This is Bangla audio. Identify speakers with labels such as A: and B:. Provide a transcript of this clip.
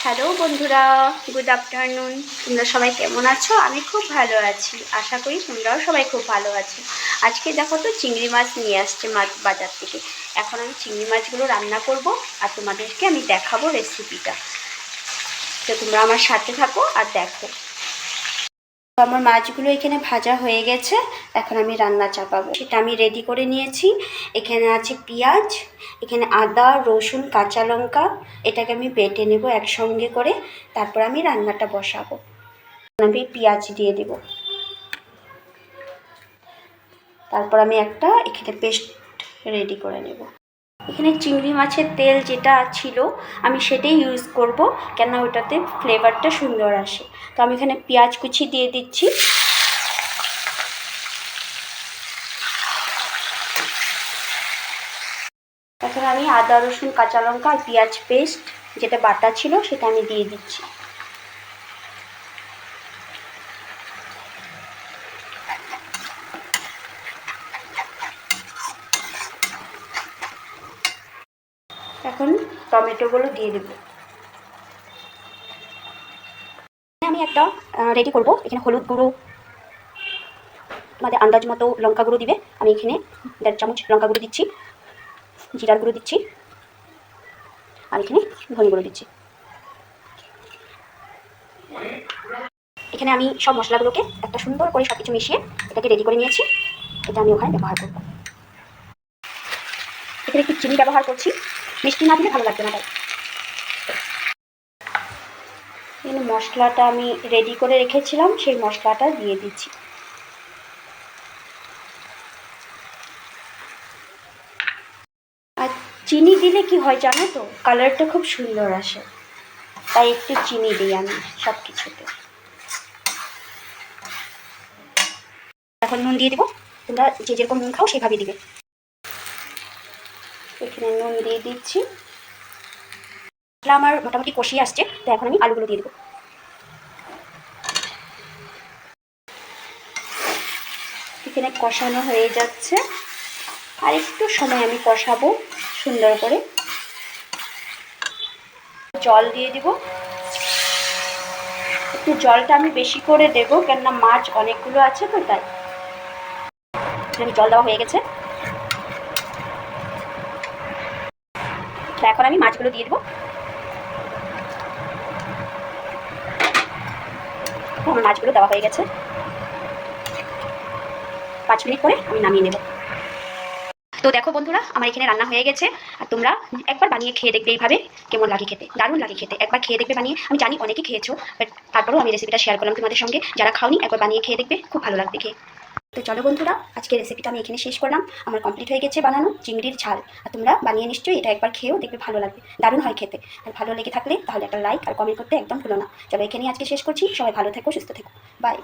A: হ্যালো বন্ধুরা, গুড আফটারনুন। তোমরা সবাই কেমন আছো? আমি খুব ভালো আছি, আশা করি তোমরাও সবাই খুব ভালো আছো। আজকে দেখো তো চিংড়ি মাছ নিয়ে আসছে মাছ বাজার থেকে। এখন আমি চিংড়ি মাছগুলো রান্না করব আর তোমাদেরকে আমি দেখাবো রেসিপিটা। তো তোমরা আমার সাথে থাকো আর দেখো। তো আমার মাছগুলো এখানে ভাজা হয়ে গেছে, এখন আমি রান্না চাপাবো। সেটা আমি রেডি করে নিয়েছি। এখানে আছে পেঁয়াজ, এখানে আদা, রসুন, কাঁচা লঙ্কা। এটাকে আমি বেটে নেব একসঙ্গে করে, তারপর আমি রান্নাটা বসাবো। আমি পেঁয়াজ দিয়ে দেব, তারপর আমি একটা এখানে পেস্ট রেডি করে নেব। এখানে চিংড়ি মাছের তেল যেটা ছিল আমি সেটাই ইউজ করব, কেন ওটাতে ফ্লেভারটা সুন্দর আসে। তো আমি এখানে পেঁয়াজ কুচি দিয়ে দিচ্ছি। এখন আমি আদা, রসুন, কাঁচা লঙ্কা আর পেঁয়াজ পেস্ট যেটা বাটা ছিল সেটা আমি দিয়ে দিচ্ছি। এখন টমেটোগুলো দিয়ে দেব। আমি একটা রেডি করব। এখানে হলুদ গুঁড়ো, তোমাদের আন্দাজ মতো লঙ্কা গুঁড়ো দিবে। আমি এখানে 1.5 চামচ লঙ্কা গুঁড়ো দিচ্ছি, জিরার গুঁড়ো দিচ্ছি, আর এখানে ধনে গুঁড়ো দিচ্ছি। এখানে আমি সব মশলাগুলোকে একটা সুন্দর করে সব কিছু মিশিয়ে এটাকে রেডি করে নিয়েছি। এটা আমি ওখানে ব্যবহার করব। এখানে একটু চিনি ব্যবহার করছি, মিষ্টি না দিলে ভালো লাগবে না। তাই এখানে মশলাটা আমি রেডি করে রেখেছিলাম, সেই মশলাটা দিয়ে দিচ্ছি। আর চিনি দিলে কি হয় জানো তো, কালারটা খুব সুন্দর আসে, তাই একটু চিনি দিই আমি সব কিছুতে। এখন নুন দিয়ে দেবো, তোমরা যে যেরকম নুন খাও সেভাবে দিবে। এখানে নুন দিয়ে দিচ্ছি। আমার মোটামুটি কষিয়ে আসছে, তো এখন আমি আলুগুলো দিয়ে দেবো। এখানে কষানো হয়ে যাচ্ছে, আর একটু সময় আমি কষাবো সুন্দর করে। জল দিয়ে দিব, একটু জলটা আমি বেশি করে দেবো, কেননা মাছ অনেকগুলো আছে তো তাই। আমি জল দেওয়া হয়ে গেছে, এখন আমি মাছগুলো দিয়ে দেবো। আমার মাছগুলো দেওয়া হয়ে গেছে, 5 মিনিট পরে আমি নামিয়ে নেব। তো দেখো বন্ধুরা, আমার এখানে রান্না হয়ে গেছে, আর তোমরা একবার বানিয়ে খেয়ে দেখবে এইভাবে, কেমন লাগে খেতে। দারুণ লাগে খেতে, একবার খেয়ে দেখবে বানিয়ে। আমি জানি অনেকেই খেয়েছো, বাট তারপরেও আমি রেসিপিটা শেয়ার করলাম তোমাদের সঙ্গে। যারা খাওনি একবার বানিয়ে খেয়ে দেখবে, খুব ভালো লাগবে খেয়ে। তো চলো বন্ধুরা, আজকে রেসিপিটা আমি এখানে শেষ করলাম। আমার কমপ্লিট হয়ে গেছে বানানো চিংড়ির ঝাল। আর তোমরা বানিয়ে নিশ্চয়ই এটা একবার খেয়েও দেখবে, ভালো লাগবে, দারুণ হয় খেতে। আর ভালো লেগে থাকলে তাহলে একটা লাইক আর কমেন্ট করতে একদম ভুলো না। চলো এখানেই আজকে শেষ করছি। সবাই ভালো থেকো, সুস্থ থেকো, বাই।